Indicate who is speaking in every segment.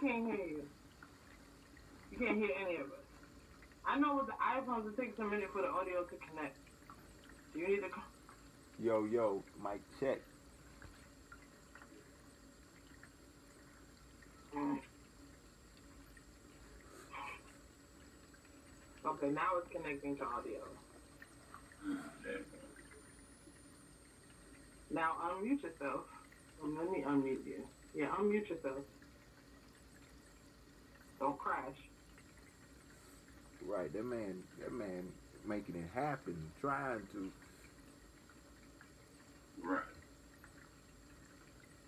Speaker 1: can't hear you. You can't hear any of us. I know with the iPhones it takes a minute for the audio to connect. Do you need to?
Speaker 2: Yo, mic check.
Speaker 1: Okay, now it's connecting to audio. Now unmute yourself. Let me unmute you. Yeah, unmute yourself. Don't crash.
Speaker 2: Right, that man making it happen, trying to.
Speaker 3: Right.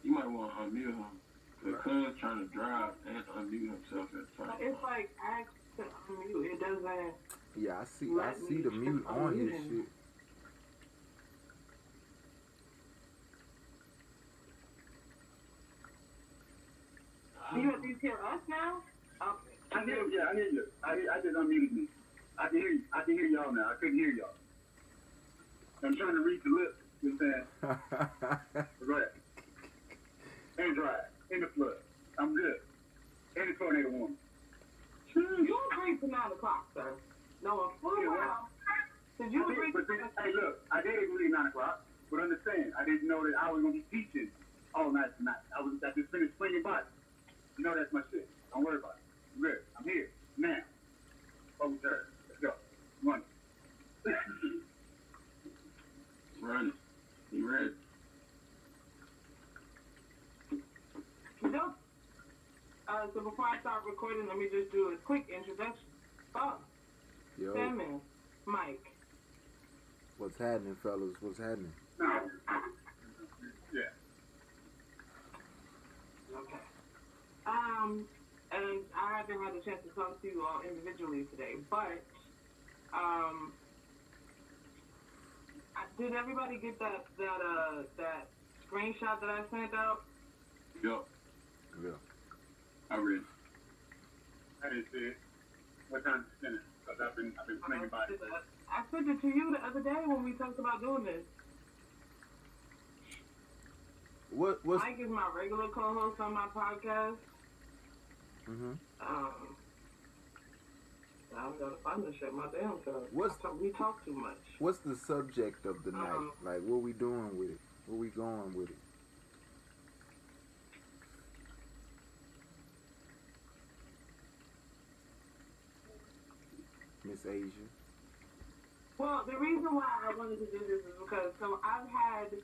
Speaker 3: You might want to unmute him. Because Cuz trying to drive and unmute himself at the time.
Speaker 1: It's like ask to unmute. It doesn't.
Speaker 2: Yeah, I see the mute on his shit.
Speaker 1: Do you hear us now? Okay.
Speaker 4: I hear you. I just unmuted me. I can hear you. I can hear y'all now. I couldn't hear y'all. I'm trying to read the lips. You know what I'm saying? Right. And dry. In the flood. I'm good. In the tornado warning.
Speaker 1: You agreed to 9 o'clock, sir. No, full well. Did you agree to 9 o'clock?
Speaker 4: Hey, look. I did agree 9 o'clock. But understand, I didn't know that I was going to be teaching all night tonight. I just finished swinging body. You know that's my shit. Don't worry about it. I'm good. I'm here. Now. Focus her. Let's go. Money.
Speaker 3: Running. You ready?
Speaker 1: No. So before I start recording, let me just do a quick introduction.
Speaker 2: Yo.
Speaker 1: Salmon, Mike.
Speaker 2: What's happening, fellas? What's happening?
Speaker 4: No. Yeah.
Speaker 1: Okay. And I haven't had a chance to talk to you all individually today, but did everybody get that screenshot that I sent out?
Speaker 3: Yup.
Speaker 2: Yeah.
Speaker 3: I read.
Speaker 4: I didn't see it. What time did you send it? Because I've been swinging body.
Speaker 1: I sent it to you the other day when we talked about doing this.
Speaker 2: What's
Speaker 1: Mike is my regular co-host on my podcast. I've got to find this shit my damn self. We talk too much.
Speaker 2: What's the subject of the night? Like, what we doing with it? Where we going with it? Miss Asia.
Speaker 1: Well, the reason why I wanted to do this is because I've had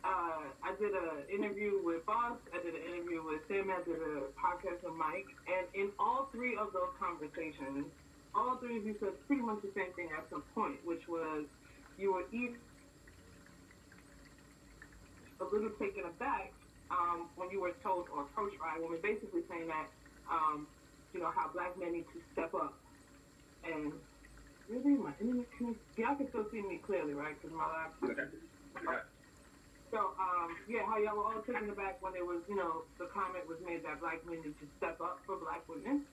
Speaker 1: I did an interview with Boss, I did an interview with Sam, I did a podcast with Mike, and in all three of those conversations, all three of you said pretty much the same thing at some point, which was you were either a little taken aback when you were told or approached by a woman, basically saying that, how black men need to step up. And really, my internet connection, y'all can still see me clearly, right? Because my laptop.
Speaker 4: Okay.
Speaker 1: So, how y'all were all taken aback when there was, the comment was made that black men need to step up for black women,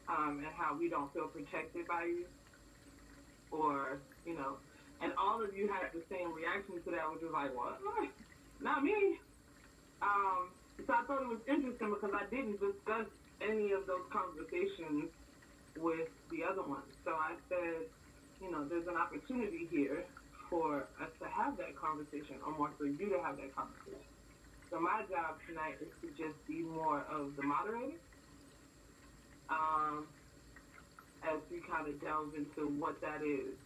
Speaker 1: and how we don't feel protected by you, or, and all of you had the same reaction to that, which was like, what? Not me. So I thought it was interesting because I didn't discuss any of those conversations with the other ones. So I said, there's an opportunity here for us to have that conversation, or more for you to have that conversation. So my job tonight is to just be more of the moderator, as we kind of delve into what that is.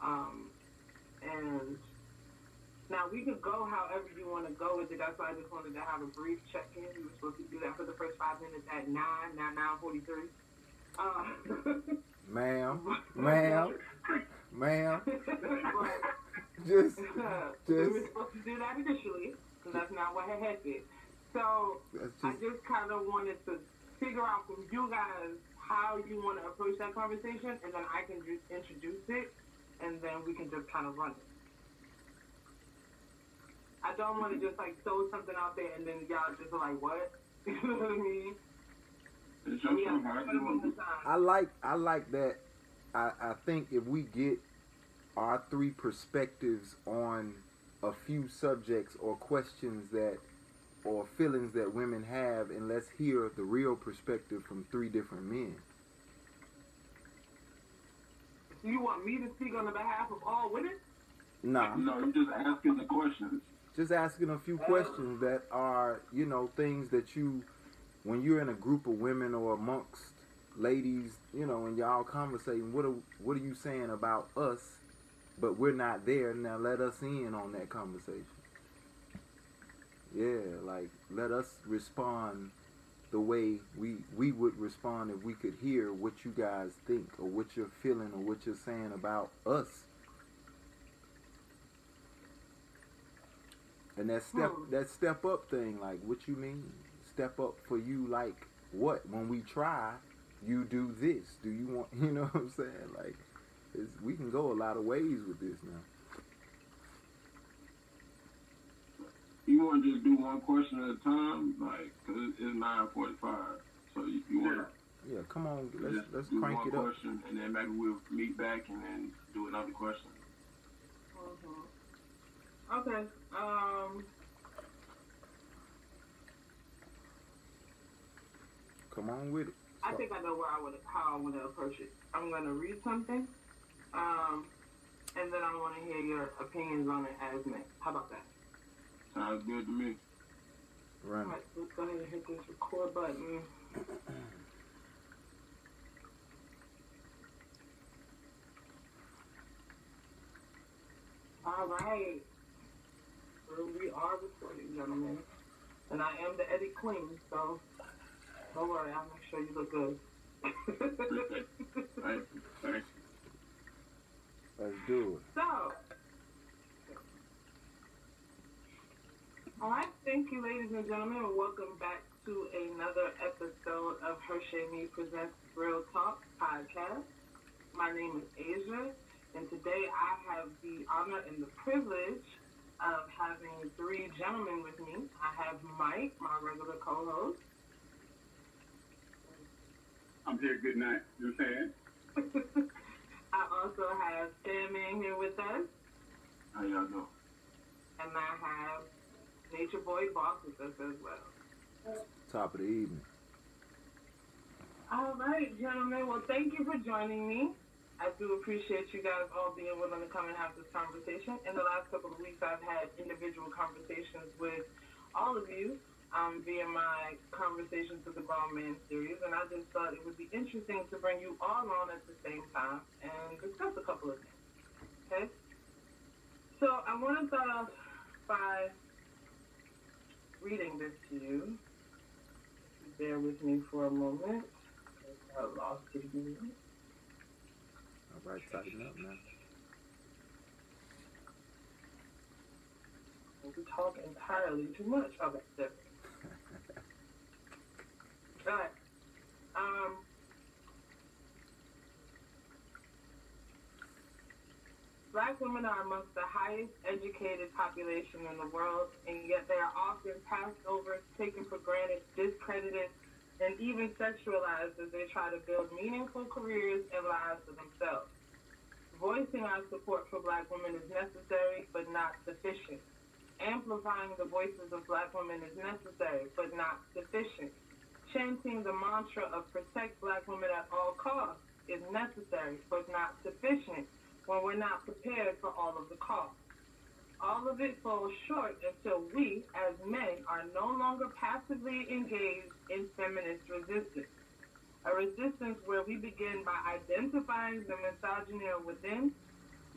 Speaker 1: And now we could go however you want to go with it. That's why I just wanted to have a brief check-in. We were supposed to do that for the first 5 minutes at 9, now 9:43.
Speaker 2: Ma'am.
Speaker 1: Just we were supposed to do that initially, because that's not what had happened. So I just kind of wanted to figure out from you guys how you want to approach that conversation, and then I can just introduce it, and then we can just kind of run it. I don't want to just throw something out there and then y'all just are like, what? You know what I mean?
Speaker 2: I like that. I think if we get our three perspectives on a few subjects or questions that or feelings that women have, and let's hear the real perspective from three different men.
Speaker 1: You want me to speak on the behalf of all women?
Speaker 2: Nah,
Speaker 3: No, you're just asking the questions.
Speaker 2: just asking a few questions that are, you know, things that you, when you're in a group of women or amongst ladies, you know, and y'all conversating, what are you saying about us? But we're not there. Now let us in on that conversation. Yeah, like let us respond the way we would respond if we could hear what you guys think or what you're feeling or what you're saying about us. And that step up thing, like what you mean? Step up for you, like what? When we try, you do this. Do you want? You know what I'm saying? Like, we can go a lot of ways with this now.
Speaker 3: You want to just do one question at a time, like, cause it's 9:45, so you want to
Speaker 2: Yeah, come on, let's
Speaker 3: do
Speaker 2: crank
Speaker 3: one
Speaker 2: it up.
Speaker 3: question, and then maybe we'll meet back and then do another question.
Speaker 1: Okay.
Speaker 2: Come on with it.
Speaker 1: I think I know how I want to approach it. I'm gonna read something, and then I want to hear your opinions on it as men. How about that?
Speaker 3: Sounds good to me.
Speaker 2: Run.
Speaker 1: All right, let's go ahead and hit this record button. All right. We are recording, gentlemen. And I am the edit queen, so don't worry, I'll make sure you look good.
Speaker 3: Thank you.
Speaker 2: Let's do it.
Speaker 1: So, all right, thank you, ladies and gentlemen, and welcome back to another episode of Hershey Me Presents Real Talk podcast. My name is Asia, and today I have the honor and the privilege of having three gentlemen with me. I have Mike, my regular co-host.
Speaker 4: I'm here. Good night. You know what I'm saying?
Speaker 1: I also have Sam in here with us,
Speaker 3: How y'all doing?
Speaker 1: and I have Nature Boy Boss with us as well.
Speaker 2: Top of the evening.
Speaker 1: All right, gentlemen. Well, thank you for joining me. I do appreciate you guys all being willing to come and have this conversation. In the last couple of weeks, I've had individual conversations with all of you via my Conversations with the Grown Man series, and I just thought it would be interesting to bring you all on at the same time and discuss a couple of things. Okay? So I want to start off by reading this to you. Bear with me for a moment. I lost it again.
Speaker 2: All right, tighten up now.
Speaker 1: We talk entirely too much. Okay, there. All right. Black women are amongst the highest educated population in the world, and yet they are often passed over, taken for granted, discredited, and even sexualized as they try to build meaningful careers and lives for themselves. Voicing our support for Black women is necessary, but not sufficient. Amplifying the voices of Black women is necessary, but not sufficient. Chanting the mantra of protect Black women at all costs is necessary, but not sufficient when we're not prepared for all of the costs. All of it falls short until we, as men, are no longer passively engaged in feminist resistance. A resistance where we begin by identifying the misogyny within,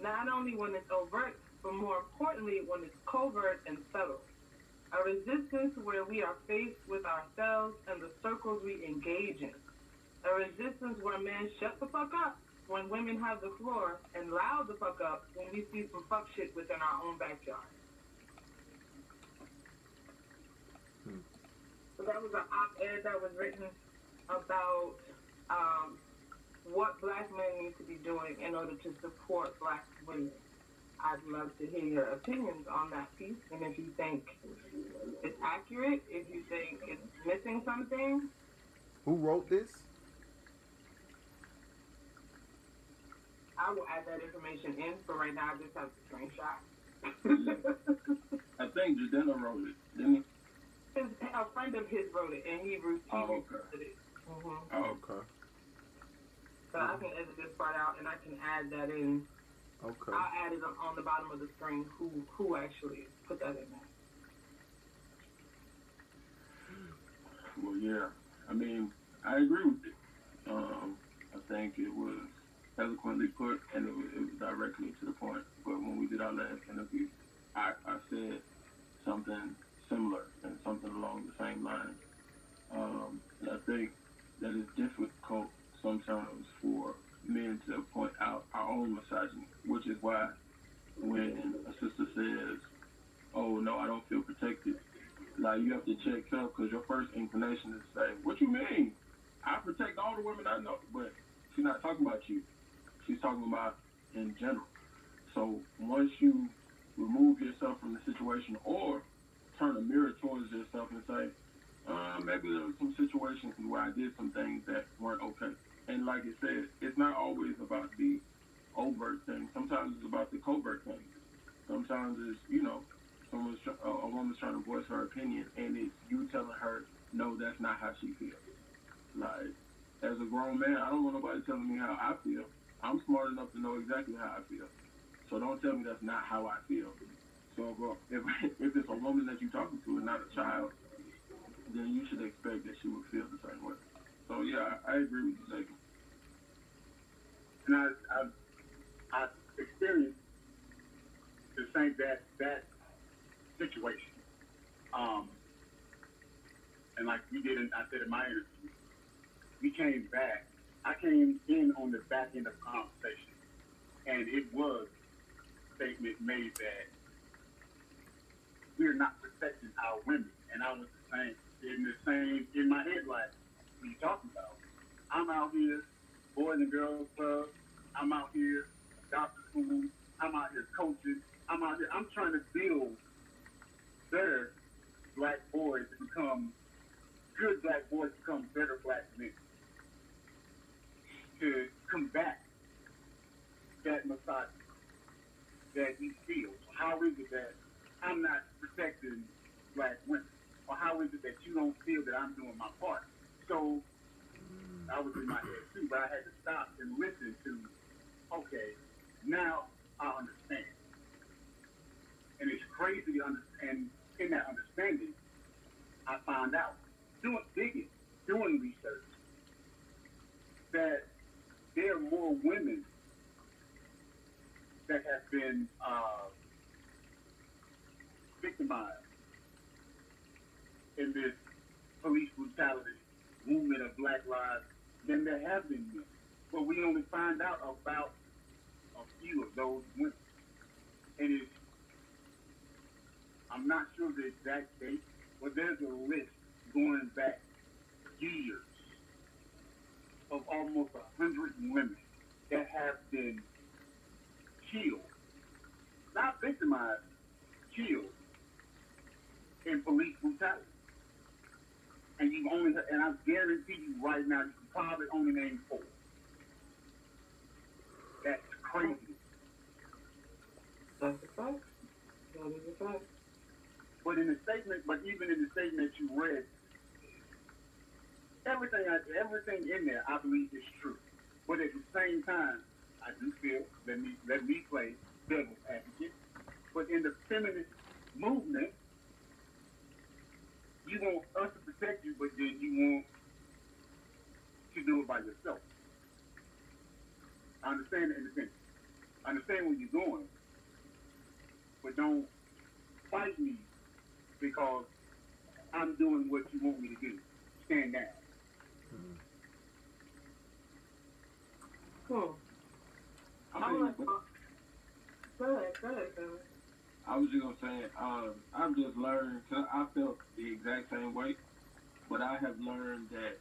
Speaker 1: not only when it's overt, but more importantly, when it's covert and subtle. A resistance where we are faced with ourselves and the circles we engage in. A resistance where men shut the fuck up when women have the floor and loud the fuck up when we see some fuck shit within our own backyard. So that was an op-ed that was written about what Black men need to be doing in order to support Black women. I'd love to hear your opinions on that piece, and if you think it's accurate, if you think it's missing something.
Speaker 2: Who wrote this?
Speaker 1: I will add that information in, but right now I just have the screenshot.
Speaker 3: I think Jadena wrote it, didn't he?
Speaker 1: A friend of his wrote it, and he
Speaker 3: okay.
Speaker 1: reposted it. Mm-hmm.
Speaker 3: Oh,
Speaker 2: Okay.
Speaker 1: So I can edit this part out, and I can add that in.
Speaker 2: Okay.
Speaker 1: I'll add it on the bottom of the screen. Who actually put that in there?
Speaker 3: well, yeah. I mean, I agree with it. I think it was eloquently put, and it was directly to the point. But when we did our last interview, I said something similar and something along the same lines. And I think that it's difficult sometimes for men to point out our own misogyny, which is why when a sister says, "Oh no, I don't feel protected," like you have to check yourself because your first inclination is to say, "What you mean? I protect all the women I know," but she's not talking about you. She's talking about in general. So once you remove yourself from the situation or turn a mirror towards yourself and say, maybe there were some situations where I did some things that weren't okay. And like you said, it's not always about the overt thing. Sometimes it's about the covert thing. Sometimes it's, a woman's trying to voice her opinion and it's you telling her, no, that's not how she feels. Like, as a grown man, I don't want nobody telling me how I feel. I'm smart enough to know exactly how I feel. So don't tell me that's not how I feel. So if it's a woman that you're talking to and not a child, then you should expect that she would feel the same way. So yeah, I agree with you, Jacob.
Speaker 4: And I experienced the same that situation. And like we did, I said in my interview, we came back. I came in on the back end of the conversation, and it was a statement made that we're not protecting our women. And I was in my head, like, what are you talking about? I'm out here, Boys and Girls Club. I'm out here, doctor school. I'm out here coaching. I'm trying to build better black boys to become good black boys, become better black men, to combat that misogyny that we feel. So how is it that I'm not protecting black women? Or how is it that you don't feel that I'm doing my part? So I was in my head too, but I had to stop and listen to, okay, now I understand. And it's crazy to understand. In that understanding, I found out, doing research, that there are more women that have been victimized in this police brutality movement of Black Lives than there have been men. But we only find out about a few of those women. And I'm not sure the exact date, but there's a list going back years of almost 100 women that have been killed, not victimized, killed in police brutality. And I guarantee you right now, you can probably only name 4. That's crazy.
Speaker 1: That's a fact. That is a fact.
Speaker 4: But even in the statement you read, everything in there I believe is true. But at the same time, I do feel, let me play devil's advocate. But in the feminist movement, you want us to protect you, but then you want to do it by yourself. I understand in a sense. I understand where you're going, but don't fight me because I'm doing what you want me to do. Stand down.
Speaker 1: Cool. Go ahead, Phil.
Speaker 3: I was just gonna say, I've just learned. Cause I felt the exact same way, but I have learned that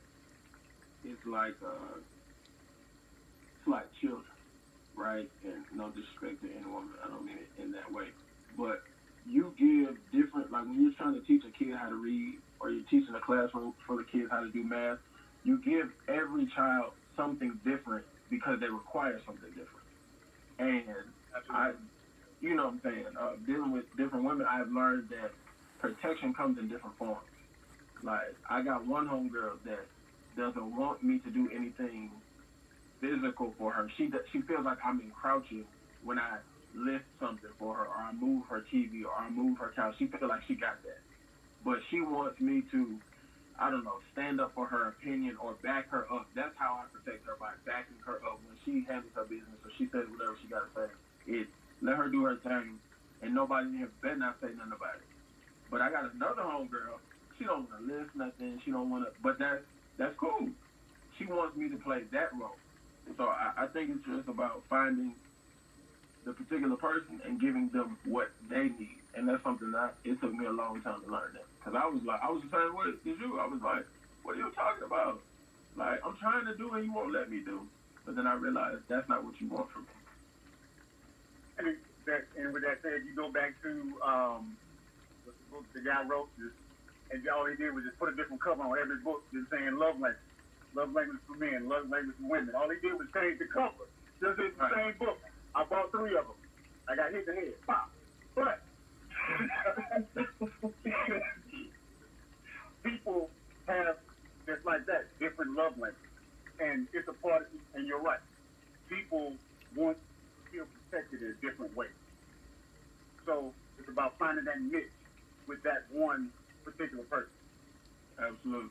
Speaker 3: it's like children, right? And no disrespect to any woman, I don't mean it in that way, but you give different. Like when you're trying to teach a kid how to read, or you're teaching a classroom full of kids how to do math, you give every child something different because they require something different. And you know what I'm saying, dealing with different women, I've learned that protection comes in different forms. Like, I got one homegirl that doesn't want me to do anything physical for her. She feels like I'm encroaching when I lift something for her, or I move her TV, or I move her couch. She feels like she got that. But she wants me to, I don't know, stand up for her opinion or back her up. That's how I protect her, by backing her up when she handles her business or she says whatever she got to say. Let her do her thing, and nobody in here better not say nothing about it. But I got another homegirl. She don't want to lift nothing. She don't want to, but that's cool. She wants me to play that role. So I think it's just about finding the particular person and giving them what they need. And that's something that it took me a long time to learn that. Because I was the same way as you. I was like, what are you talking about? Like, I'm trying to do and you won't let me do. But then I realized that's not what you want from me.
Speaker 4: And with that said, you go back to what the book the guy wrote, and all he did was just put a different cover on every book, just saying love language. Love language for men, love language for women. All he did was change the cover. Just it's the same book. I bought 3 of them. I got hit in the head. Pop. But people have, just like that, different love language. And it's a part of, and you're right. People want to feel protected in a different way. So it's about finding that niche with that one particular person.
Speaker 3: Absolutely.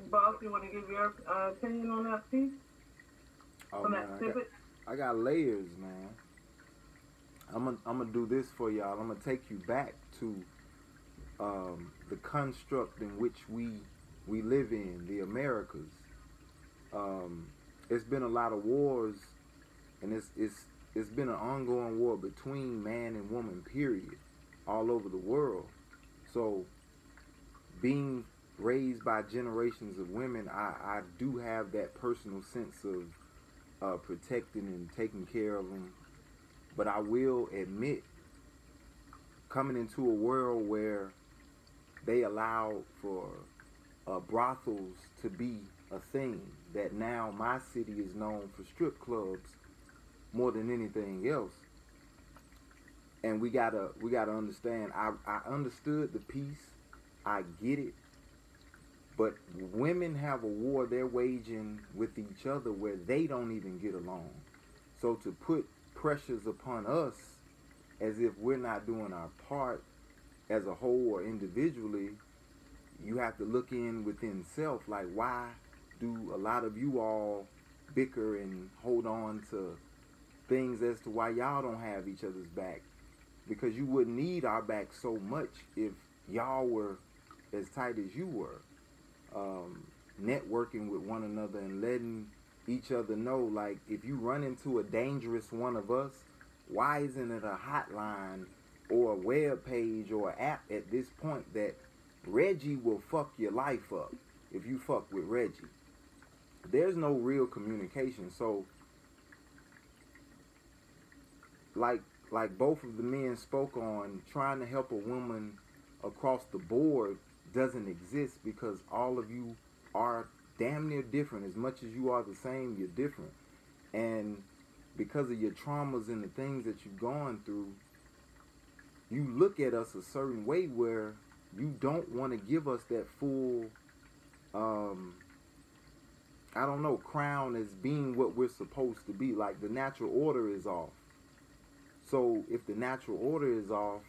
Speaker 1: Boss, you want to give your opinion on that piece?
Speaker 2: Oh,
Speaker 1: On
Speaker 2: man,
Speaker 1: that snippet?
Speaker 2: I got layers, man. I'm gonna do this for y'all. I'm gonna take you back to the construct in which we live in, the Americas. It's been a lot of wars, and it's been an ongoing war between man and woman, period, all over the world. So, being raised by generations of women, I do have that personal sense of protecting and taking care of them. But I will admit, coming into a world where they allow for brothels to be a thing, that now my city is known for strip clubs more than anything else. And we gotta understand, I understood the piece, I get it. But women have a war they're waging with each other where they don't even get along. So to put pressures upon us as if we're not doing our part as a whole or individually, you have to look in within self. Like, why do a lot of you all bicker and hold on to things as to why y'all don't have each other's back? Because you wouldn't need our back so much if y'all were as tight as you were. Networking with one another and letting each other know, like, if you run into a dangerous one of us, why isn't it a hotline or a web page or an app at this point that Reggie will fuck your life up if you fuck with Reggie? There's no real communication. So like both of the men spoke on, trying to help a woman across the board doesn't exist, because all of you are damn near different. As much as you are the same, you're different. And because of your traumas and the things that you've gone through, you look at us a certain way where you don't want to give us that full, crown as being what we're supposed to be. Like, the natural order is off. So if the natural order is off,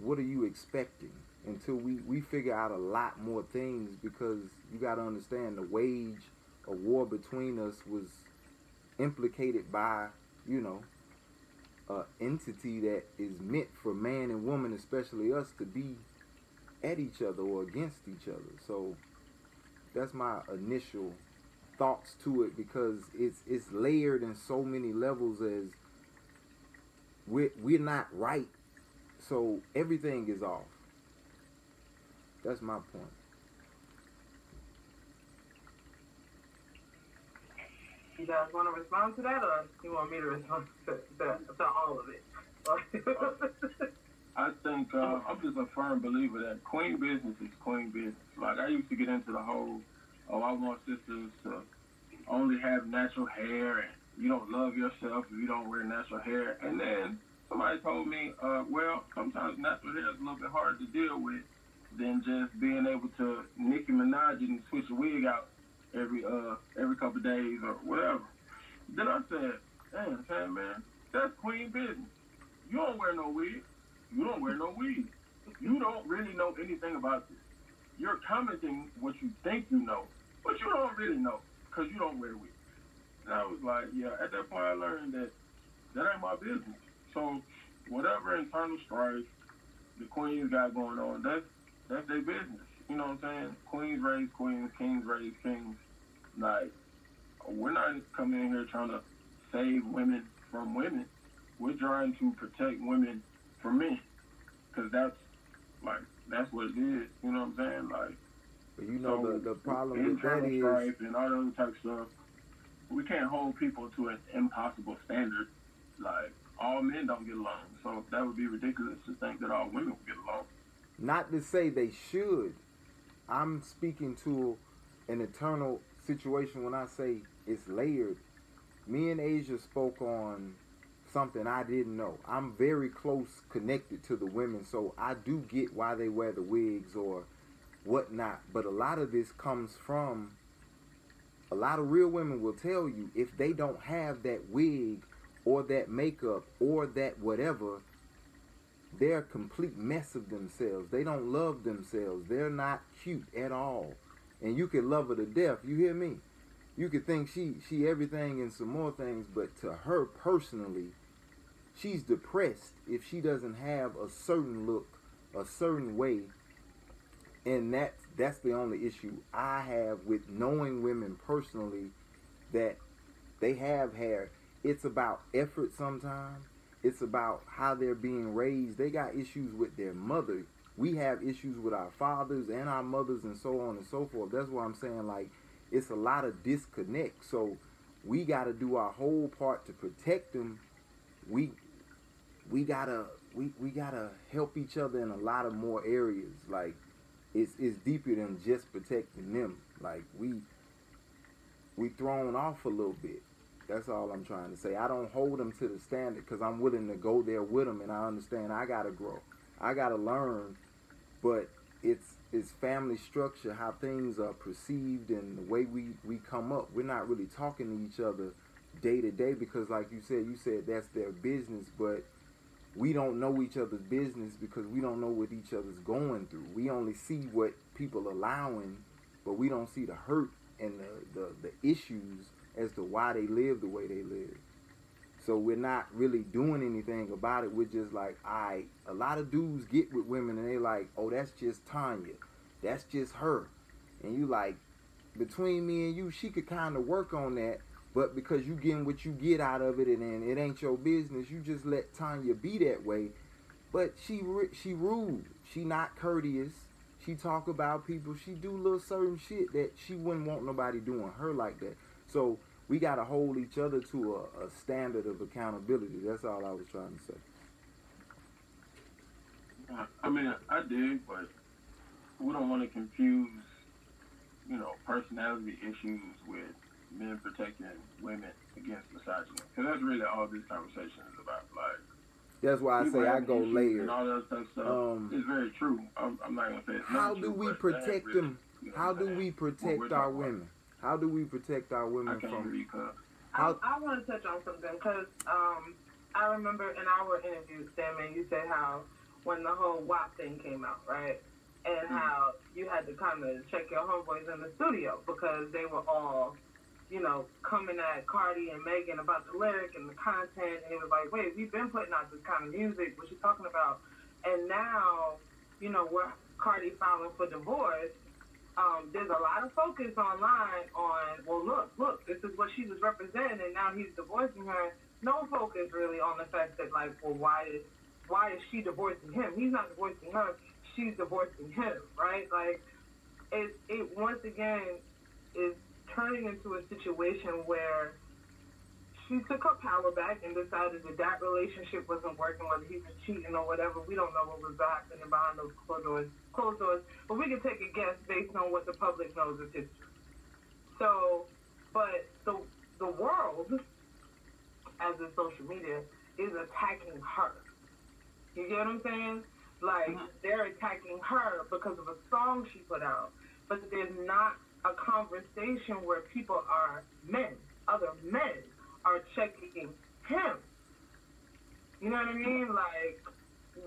Speaker 2: what are you expecting? Until we figure out a lot more things, because you got to understand, the wage of war between us was implicated by, an entity that is meant for man and woman, especially us, to be at each other or against each other. So that's my initial thoughts to it, because it's layered in so many levels, as we're not right, so everything is off. That's my point.
Speaker 1: You guys want to respond to that, or you want me to respond to all of it?
Speaker 3: I think I'm just a firm believer that queen business is queen business. Like, I used to get into the whole, I want sisters to only have natural hair, and you don't love yourself if you don't wear natural hair. And then somebody told me, well, sometimes natural hair is a little bit hard to deal with, than just being able to Nicki Minaj and switch a wig out every couple of days or whatever. Then I said, damn, okay, man, that's queen business. You don't wear no wig. You don't wear no weed. You don't really know anything about this. You're commenting what you think you know, but you don't really know because you don't wear wigs. And I was like, yeah, at that point I learned that ain't my business. So whatever internal strife the queens got going on, that's their business. You know what I'm saying? Queens raise queens, kings raise kings. Like, we're not coming in here trying to save women from women. We're trying to protect women from men. Because that's what it is. You know what I'm saying? Like,
Speaker 2: but you know,
Speaker 3: so
Speaker 2: the problem with that
Speaker 3: internal
Speaker 2: is,
Speaker 3: strife and all that other type of stuff, we can't hold people to an impossible standard. Like, all men don't get along. So that would be ridiculous to think that all women would get along.
Speaker 2: not to say they should. I'm speaking to an eternal situation when I say it's layered. Me and Asia spoke on something I didn't know. I'm very close connected to the women, so I do get why they wear the wigs or whatnot. But a lot of this comes from, a lot of real women will tell you, if they don't have that wig or that makeup or that whatever, they're a complete mess of themselves. They don't love themselves. They're not cute at all. And you can love her to death. You hear me? You could think she everything and some more things, but to her personally, she's depressed if she doesn't have a certain look, a certain way. And that's the only issue I have with knowing women personally, that they have hair. It's about effort sometimes. It's about how they're being raised. They got issues with their mother. We have issues with our fathers and our mothers and so on and so forth. That's why I'm saying, like, it's a lot of disconnect. So we got to do our whole part to protect them. We gotta help each other in a lot of more areas. Like, it's deeper than just protecting them. Like, we thrown off a little bit. That's all I'm trying to say. I don't hold them to the standard because I'm willing to go there with them, and I understand I gotta grow, I gotta learn. But it's family structure, how things are perceived, and the way we come up. We're not really talking to each other day to day because, like you said that's their business, but we don't know each other's business because we don't know what each other's going through. We only see what people allowing, but we don't see the hurt and the issues as to why they live the way they live. So we're not really doing anything about it. We're just like, alright, a lot of dudes get with women and they like, oh, that's just Tanya. That's just her. And you like, between me and you, she could kind of work on that, but because you getting what you get out of it and then it ain't your business, you just let Tanya be that way. But she rude. She not courteous. She talk about people. She do little certain shit that she wouldn't want nobody doing her like that. So we got to hold each other to a standard of accountability. That's all I was trying to say.
Speaker 3: I mean, I did, but we don't want to confuse, personality issues with men protecting women against misogyny. Because that's really all this conversation is about. Like,
Speaker 2: that's why I say I go layered.
Speaker 3: And all that stuff. It's very true. I'm not going to say it's
Speaker 2: how
Speaker 3: not
Speaker 2: do
Speaker 3: true,
Speaker 2: we
Speaker 3: but
Speaker 2: protect
Speaker 3: really,
Speaker 2: them? How do we protect our women? How do we protect our women from?
Speaker 1: I want to touch on something because I remember in our interview, Sam, you said how when the whole WAP thing came out, right? And how you had to kind of check your homeboys in the studio because they were all, coming at Cardi and Megan about the lyric and the content. And it was like, wait, we've been putting out this kind of music. What you talking about? And now, we're Cardi filing for divorce. There's a lot of focus online on, well, look, this is what she was representing, and now he's divorcing her. No focus really on the fact that, like, well, why is she divorcing him? He's not divorcing her. She's divorcing him, right? Like, it once again is turning into a situation where she took her power back and decided that relationship wasn't working, whether he was cheating or whatever. We don't know what was happening behind those closed doors, but we can take a guess based on what the public knows of history. So, but the world, as in social media, is attacking her. You get what I'm saying? Like, they're attacking her because of a song she put out. But there's not a conversation where people are men, other men, are checking him. You know what I mean? Like,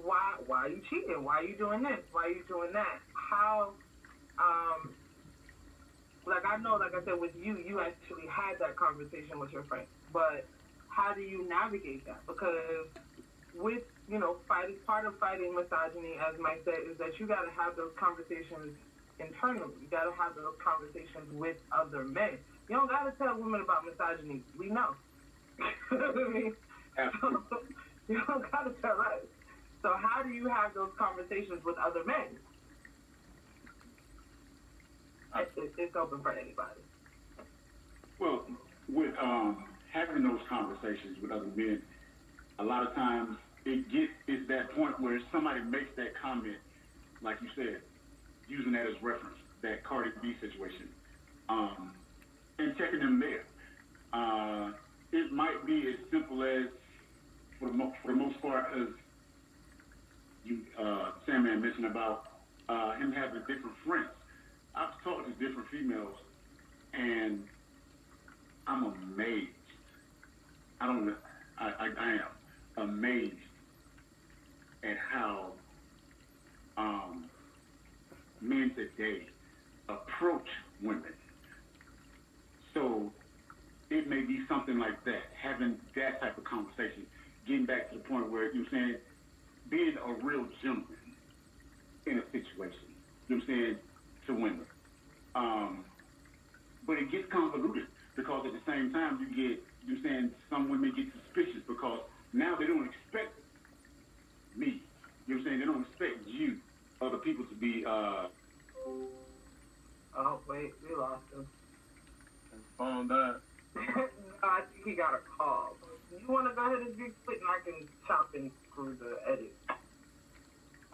Speaker 1: why are you cheating? Why are you doing this? Why are you doing that? How, like, I know, like I said, with you, you actually had that conversation with your friend. But how do you navigate that? Because with, you know, fighting, part of fighting misogyny, as Mike said, is that you got to have those conversations internally. You got to have those conversations with other men. You don't got to tell women about misogyny. We know. You know what I mean? So, you don't got to tell us. So how do you have those conversations with other men? It's open for anybody.
Speaker 4: Well, with having those conversations with other men, a lot of times it's that point where somebody makes that comment, like you said, using that as reference, that Cardi B situation, and checking them there. It might be as simple as, for the most part, as you, Sandman mentioned about him having different friends. I've talked to different females, and I'm amazed. I am amazed at how men today approach women. So it may be something like that, having that type of conversation, getting back to the point where, you know what I'm saying, being a real gentleman in a situation, you know what I'm saying, to women. But it gets convoluted because at the same time you get, you know what I'm saying, some women get suspicious because now they don't expect me, you know what I'm saying, they don't expect you, other people to be,
Speaker 1: Oh, wait, we lost him.
Speaker 3: His phone died.
Speaker 1: No, I think he got a call. You want to go ahead and be split and I can chop and screw the edit?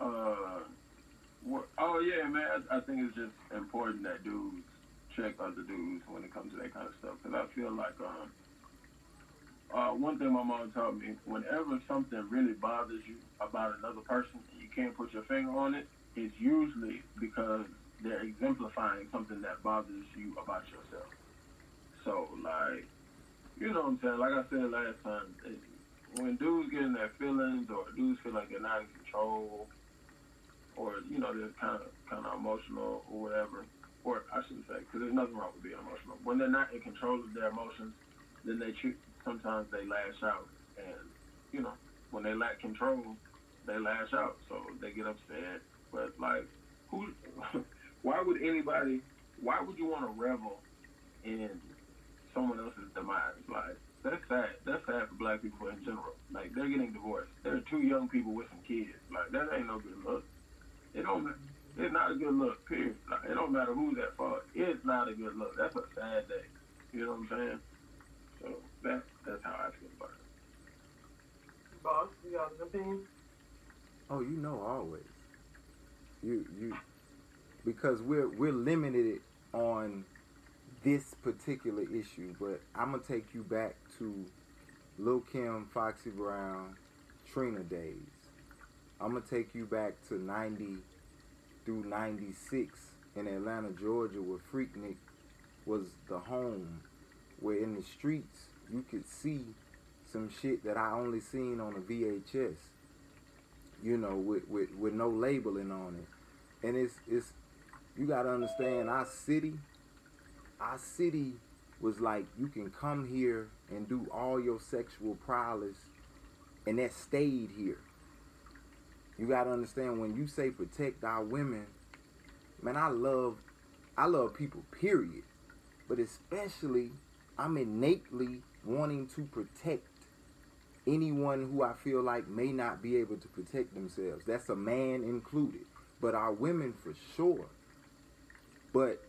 Speaker 3: Oh yeah, man. I think it's just important that dudes check other dudes when it comes to that kind of stuff. Because I feel like one thing my mom taught me: whenever something really bothers you about another person and you can't put your finger on it, it's usually because they're exemplifying something that bothers you about yourself. So, like, you know what I'm saying? Like I said last time, when dudes get in their feelings or dudes feel like they're not in control, or, you know, they're kind of emotional or whatever, or I shouldn't say, because there's nothing wrong with being emotional. When they're not in control of their emotions, then sometimes they lash out. And, you know, when they lack control, they lash out. So they get upset. But, like, why would you want to revel in someone else's demise? Like, that's sad. That's sad for black people in general. Like, they're getting divorced. There are two young people with some kids. Like, that ain't no good look. It's not a good look, period. Like, it don't matter who's at fault. It's not a good look. That's a sad day. You know what I'm saying? So that's how I feel about it.
Speaker 1: Boss, you got an opinion?
Speaker 2: Oh, you know, always. You because we're limited on this particular issue, but I'm gonna take you back to Lil Kim, Foxy Brown, Trina days. I'm gonna take you back to 90 through 96 in Atlanta, Georgia, where Freaknik was the home, where in the streets you could see some shit that I only seen on a VHS, you know, with no labeling on it. And it's you gotta understand, our city was like, you can come here and do all your sexual prowess, and that stayed here. You gotta understand, when you say protect our women, man, I love people, period. But especially, I'm innately wanting to protect anyone who I feel like may not be able to protect themselves. That's a man included. But our women for sure. But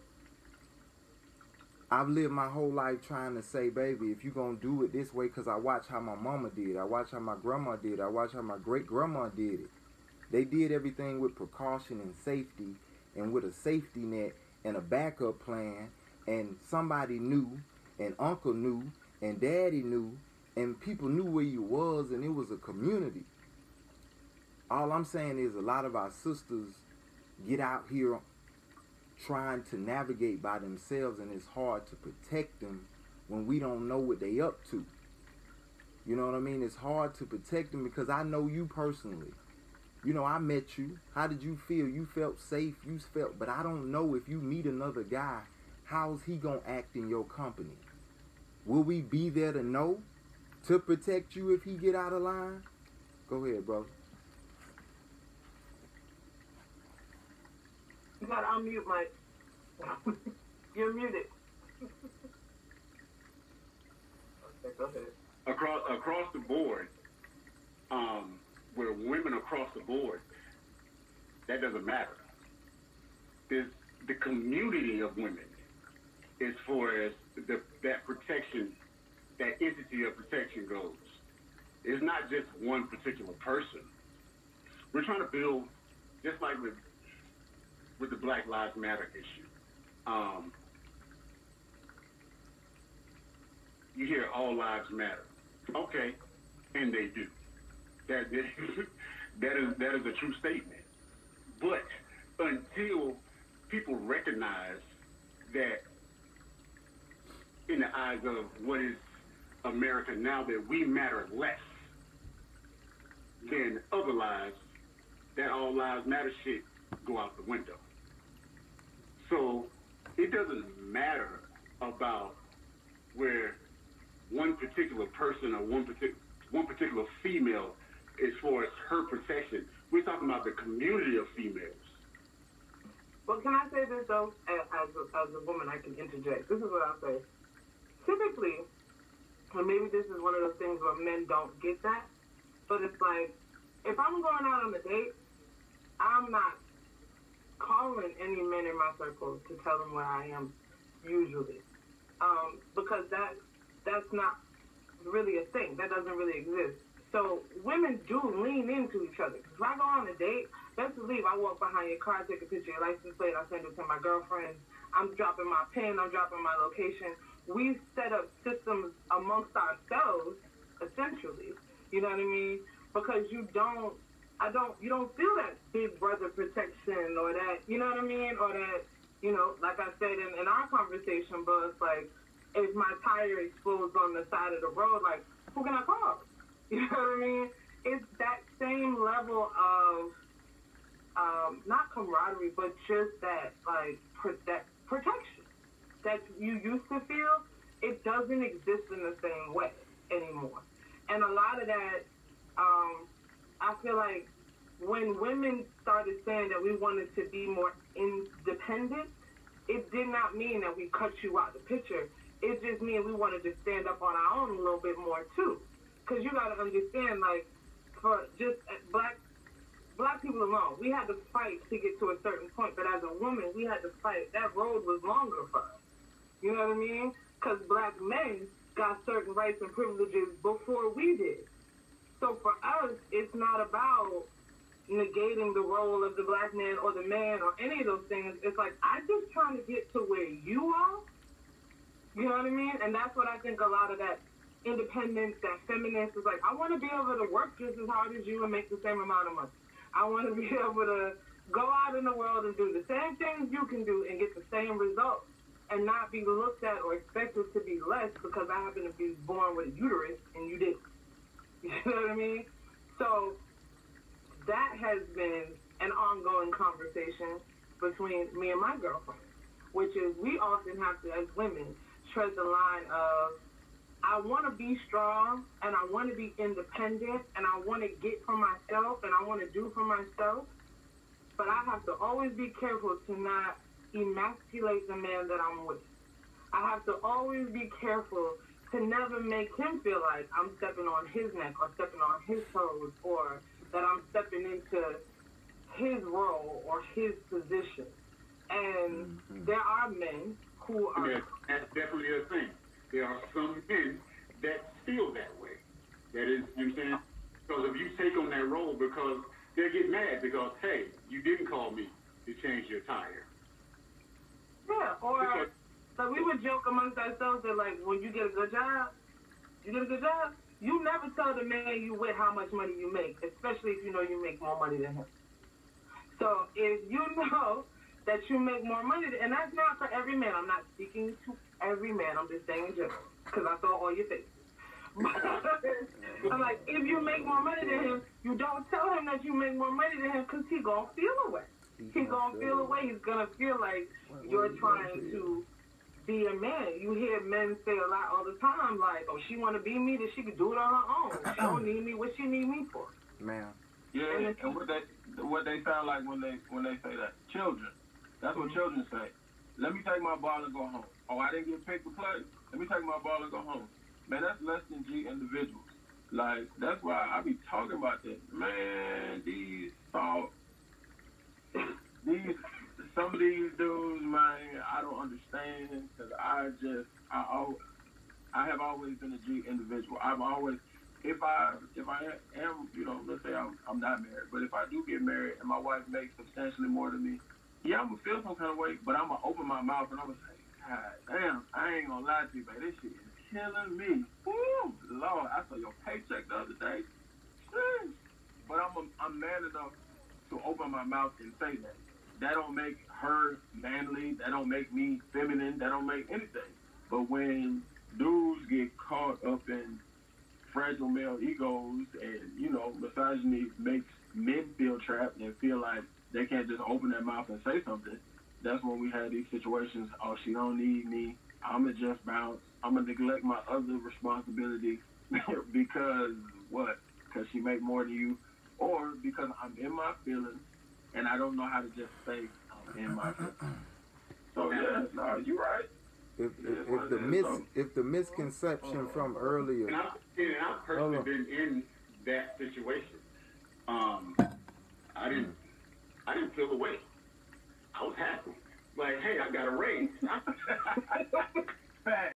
Speaker 2: I've lived my whole life trying to say, baby, if you're going to do it this way, because I watch how my mama did, I watch how my grandma did, I watch how my great-grandma did it. They did everything with precaution and safety, and with a safety net and a backup plan, and somebody knew, and uncle knew, and daddy knew, and people knew where you was, and it was a community. All I'm saying is a lot of our sisters get out here trying to navigate by themselves, and it's hard to protect them when we don't know what they up to. You know what I mean? It's hard to protect them because I know you personally. You know, I met you. How did you feel? You felt safe. You felt, but I don't know if you meet another guy, how's he gonna act in your company? Will we be there to know, to protect you if he get out of line? Go ahead, bro.
Speaker 1: You gotta unmute, Mike. You're muted. Okay, go ahead.
Speaker 4: Across the board, where women across the board, that doesn't matter. There's the community of women as far as that protection, that entity of protection goes. It's not just one particular person. We're trying to build, just like with the Black Lives Matter issue. You hear all lives matter. Okay, and they do. That is a true statement. But until people recognize that in the eyes of what is America now, that we matter less than other lives, that all lives matter shit go out the window. So it doesn't matter about where one particular person or one particular female, as far as her protection. We're talking about the community of females.
Speaker 1: Well, can I say this, though? As a woman, I can interject. This is what I'll say. Typically, and maybe this is one of those things where men don't get that, but it's like, if I'm going out on a date, I'm not calling any men in my circle to tell them where I am, usually. Because that's not really a thing. That doesn't really exist. So women do lean into each other. If I go on a date, best believe I walk behind your car, take a picture of your license plate, I send it to my girlfriend. I'm dropping my pin, I'm dropping my location. We set up systems amongst ourselves, essentially. You know what I mean? Because you don't feel that big brother protection or that, you know what I mean? Or that, you know, like I said in our conversation, but it's like, if my tire explodes on the side of the road, like, who can I call? You know what I mean? It's that same level of, not camaraderie, but just that, like, protection that you used to feel. It doesn't exist in the same way anymore. And a lot of that, I feel like when women started saying that we wanted to be more independent, it did not mean that we cut you out of the picture. It just means we wanted to stand up on our own a little bit more, too. Because you got to understand, like, for just black people alone, we had to fight to get to a certain point. But as a woman, we had to fight. That road was longer for us. You know what I mean? Because black men got certain rights and privileges before we did. So for us, it's not about negating the role of the black man or the man or any of those things. It's like, I'm just trying to get to where you are. You know what I mean? And that's what I think a lot of that independence, that feminist is like, I want to be able to work just as hard as you and make the same amount of money. I want to be able to go out in the world and do the same things you can do and get the same results and not be looked at or expected to be less because I happen to be born with a uterus and you didn't. You know what I mean? So that has been an ongoing conversation between me and my girlfriend, which is we often have to, as women, tread the line of, I want to be strong and I want to be independent and I want to get for myself and I want to do for myself, but I have to always be careful to not emasculate the man that I'm with. I have to always be careful to never make him feel like I'm stepping on his neck or stepping on his toes or that I'm stepping into his role or his position. And there are men who are...
Speaker 4: Yeah, that's definitely a thing. There are some men that feel that way. That is, you know what I'm saying? Because if you take on that role, because they'll get mad because, hey, you didn't call me to change your tire.
Speaker 1: Yeah, or like we would joke amongst ourselves that like when you get a good job, you never tell the man you with how much money you make, especially if you know you make more money than him. So if you know that you make more money, and that's not for every man. I'm not speaking to every man. I'm just saying in general, because I saw all your faces. I'm like, if you make more money than him, you don't tell him that you make more money than him, because he gonna feel away. He's gonna feel away. He's gonna feel like you're trying to be a man. You hear men say a lot all the time, like, "Oh, she want to be me, that she can do it on her own. She don't need me. What she need me for?"
Speaker 2: Man.
Speaker 3: Yeah, and what they sound like when they say that, children. That's what children say. Let me take my ball and go home. Oh, I didn't get picked to play. Let me take my ball and go home. Man, that's less than G individuals. Like, that's why I be talking about this. Man, some of these dudes, man, I don't understand, because I have always been a G individual. I've always, if I am, let's say I'm not married, but if I do get married and my wife makes substantially more than me, yeah, I'm gonna feel some kind of way, but I'm gonna open my mouth and I'm gonna say, God damn, I ain't gonna lie to you, man, this shit is killing me. Woo, Lord, I saw your paycheck the other day. But I'm man enough to open my mouth and say that. That don't make her manly. That don't make me feminine. That don't make anything. But when dudes get caught up in fragile male egos and, misogyny makes men feel trapped and feel like they can't just open their mouth and say something, that's when we have these situations. Oh, she don't need me. I'm going to just bounce. I'm going to neglect my other responsibilities because what? Because she make more than you, or because I'm in my feelings and I don't know how to just say I'm in my feelings. So yeah, no, you're right.
Speaker 2: If the misconception from earlier,
Speaker 4: and I've personally been in that situation. I didn't feel the way. I was happy. Like, hey, I got a raise.